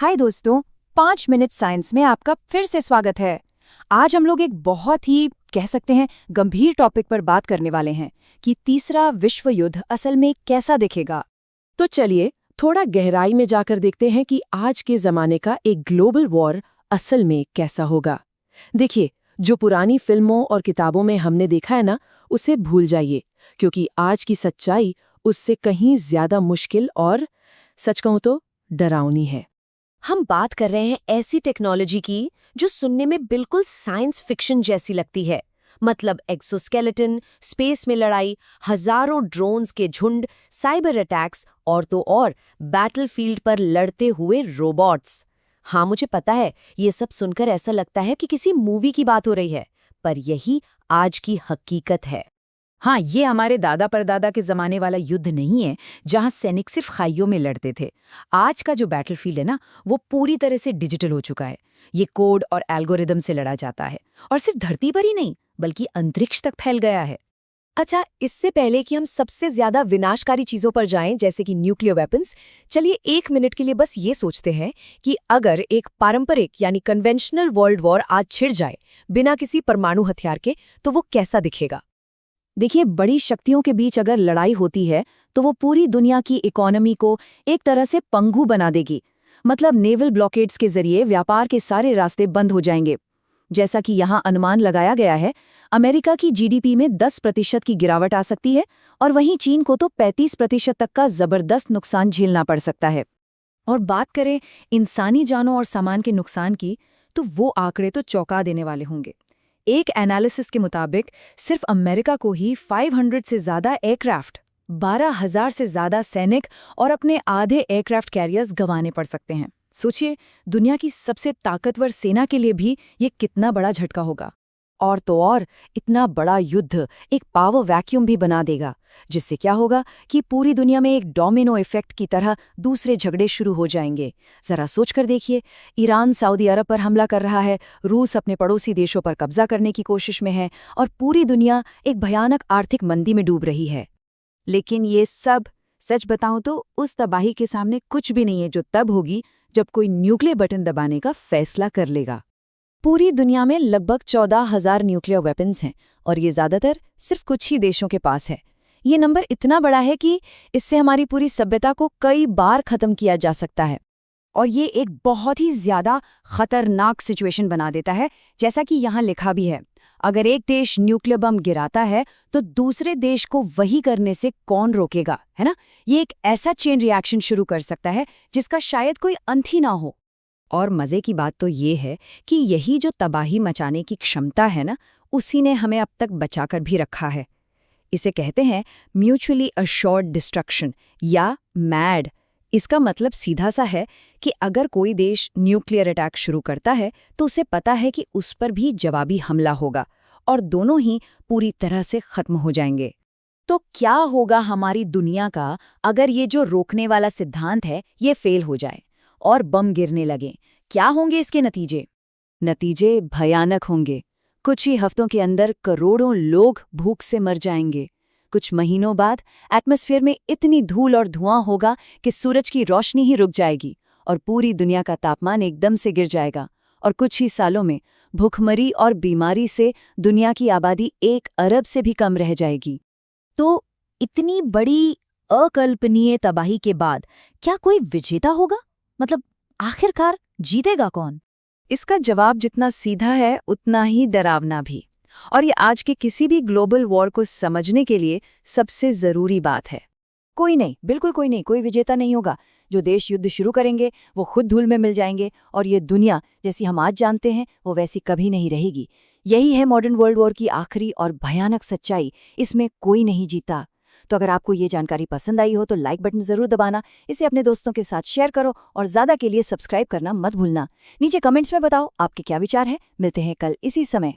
हाय दोस्तों, 5 minute science में आपका फिर से स्वागत है। आज हम लोग एक बहुत ही कह सकते हैं गंभीर टॉपिक पर बात करने वाले हैं कि तीसरा विश्व युद्ध असल में कैसा दिखेगा। तो चलिए थोड़ा गहराई में जाकर देखते हैं कि आज के ज़माने का एक ग्लोबल वॉर असल में कैसा होगा। देखिए, जो पुरानी फिल्मों और किताबों में हमने देखा है ना, उसे भूल जाइए, क्योंकि आज की सच्चाई उससे कहीं ज़्यादा मुश्किल और सच कहूँ तो डरावनी है। हम बात कर रहे हैं ऐसी टेक्नोलॉजी की जो सुनने में बिल्कुल साइंस फिक्शन जैसी लगती है। मतलब एक्सोस्केलेटन, स्पेस में लड़ाई, हजारों ड्रोन्स के झुंड, साइबर अटैक्स और तो और बैटलफील्ड पर लड़ते हुए रोबोट्स। हाँ, मुझे पता है, ये सब सुनकर ऐसा लगता है कि किसी मूवी की बात हो रही है, पर यही आज की हकीकत है। हाँ, ये हमारे दादा परदादा के जमाने वाला युद्ध नहीं है जहां सैनिक सिर्फ खाइयों में लड़ते थे। आज का जो बैटलफील्ड है ना, वो पूरी तरह से डिजिटल हो चुका है। ये कोड और एल्गोरिदम से लड़ा जाता है, और सिर्फ धरती पर ही नहीं बल्कि अंतरिक्ष तक फैल गया है। अच्छा, इससे पहले कि हम सबसे ज्यादा विनाशकारी चीजों पर जाएं, जैसे कि न्यूक्लियर वेपन्स, चलिए 1 मिनट के लिए बस ये सोचते हैं कि अगर एक पारंपरिक यानी कन्वेंशनल वर्ल्ड वॉर आज छिड़ जाए बिना किसी परमाणु हथियार के, तो वो कैसा दिखेगा। देखिए, बड़ी शक्तियों के बीच अगर लड़ाई होती है तो वो पूरी दुनिया की इकोनॉमी को एक तरह से पंगु बना देगी। मतलब नेवल ब्लॉकेड्स के जरिए व्यापार के सारे रास्ते बंद हो जाएंगे। जैसा कि यहाँ अनुमान लगाया गया है, अमेरिका की जीडीपी में 10% की गिरावट आ सकती है, और वहीं चीन को तो 35% तक का जबरदस्त नुकसान झेलना पड़ सकता है। और बात करें इंसानी जानों और सामान के नुकसान की, तो वो आंकड़े तो चौंका देने वाले होंगे। एक एनालिसिस के मुताबिक सिर्फ अमेरिका को ही 500 से ज्यादा एयरक्राफ्ट, 12,000 से ज्यादा सैनिक और अपने आधे एयरक्राफ्ट कैरियर्स गंवाने पड़ सकते हैं। सोचिए, दुनिया की सबसे ताकतवर सेना के लिए भी ये कितना बड़ा झटका होगा। और तो और इतना बड़ा युद्ध एक पावर वैक्यूम भी बना देगा, जिससे क्या होगा कि पूरी दुनिया में एक डोमिनो इफेक्ट की तरह दूसरे झगड़े शुरू हो जाएंगे। जरा सोचकर देखिए, ईरान सऊदी अरब पर हमला कर रहा है, रूस अपने पड़ोसी देशों पर कब्जा करने की कोशिश में है, और पूरी दुनिया एक भयानक आर्थिक मंदी में डूब रही है। लेकिन ये सब, सच बताऊं तो, उस तबाही के सामने कुछ भी नहीं है जो तब होगी जब कोई न्यूक्लियर बटन दबाने का फैसला कर लेगा। पूरी दुनिया में लगभग 14,000 न्यूक्लियर वेपन्स हैं, और ये ज़्यादातर सिर्फ कुछ ही देशों के पास है। ये नंबर इतना बड़ा है कि इससे हमारी पूरी सभ्यता को कई बार ख़त्म किया जा सकता है। और ये एक बहुत ही ज़्यादा खतरनाक सिचुएशन बना देता है, जैसा कि यहाँ लिखा भी है। अगर एक देश न्यूक्लियर बम गिराता है तो दूसरे देश को वही करने से कौन रोकेगा, है ना। ये एक ऐसा चेन रिएक्शन शुरू कर सकता है जिसका शायद कोई अंत ही ना हो। और मज़े की बात तो ये है कि यही जो तबाही मचाने की क्षमता है ना, उसी ने हमें अब तक बचाकर भी रखा है। इसे कहते हैं म्यूचुअली अश्योर्ड डिस्ट्रक्शन या मैड। इसका मतलब सीधा सा है कि अगर कोई देश न्यूक्लियर अटैक शुरू करता है तो उसे पता है कि उस पर भी जवाबी हमला होगा, और दोनों ही पूरी तरह से खत्म हो जाएंगे। तो क्या होगा हमारी दुनिया का अगर ये जो रोकने वाला सिद्धांत है ये फेल हो जाए और बम गिरने लगे? क्या होंगे इसके नतीजे? नतीजे भयानक होंगे। कुछ ही हफ्तों के अंदर करोड़ों लोग भूख से मर जाएंगे। कुछ महीनों बाद एटमॉस्फेयर में इतनी धूल और धुआं होगा कि सूरज की रोशनी ही रुक जाएगी, और पूरी दुनिया का तापमान एकदम से गिर जाएगा। और कुछ ही सालों में भूखमरी और बीमारी से दुनिया की आबादी 1 अरब से भी कम रह जाएगी। तो इतनी बड़ी अकल्पनीय तबाही के बाद क्या कोई विजेता होगा? मतलब आखिरकार जीतेगा कौन? इसका जवाब जितना सीधा है उतना ही डरावना भी, और ये आज के किसी भी ग्लोबल वॉर को समझने के लिए सबसे ज़रूरी बात है। कोई नहीं, बिल्कुल कोई नहीं, कोई विजेता नहीं होगा। जो देश युद्ध शुरू करेंगे वो खुद धूल में मिल जाएंगे, और ये दुनिया जैसी हम आज जानते हैं वो वैसी कभी नहीं रहेगी। यही है मॉडर्न वर्ल्ड वॉर की आखिरी और भयानक सच्चाई। इसमें कोई नहीं जीता। तो अगर आपको ये जानकारी पसंद आई हो तो लाइक बटन जरूर दबाना, इसे अपने दोस्तों के साथ शेयर करो, और ज़्यादा के लिए सब्सक्राइब करना मत भूलना। नीचे कमेंट्स में बताओ आपके क्या विचार हैं। मिलते हैं कल इसी समय।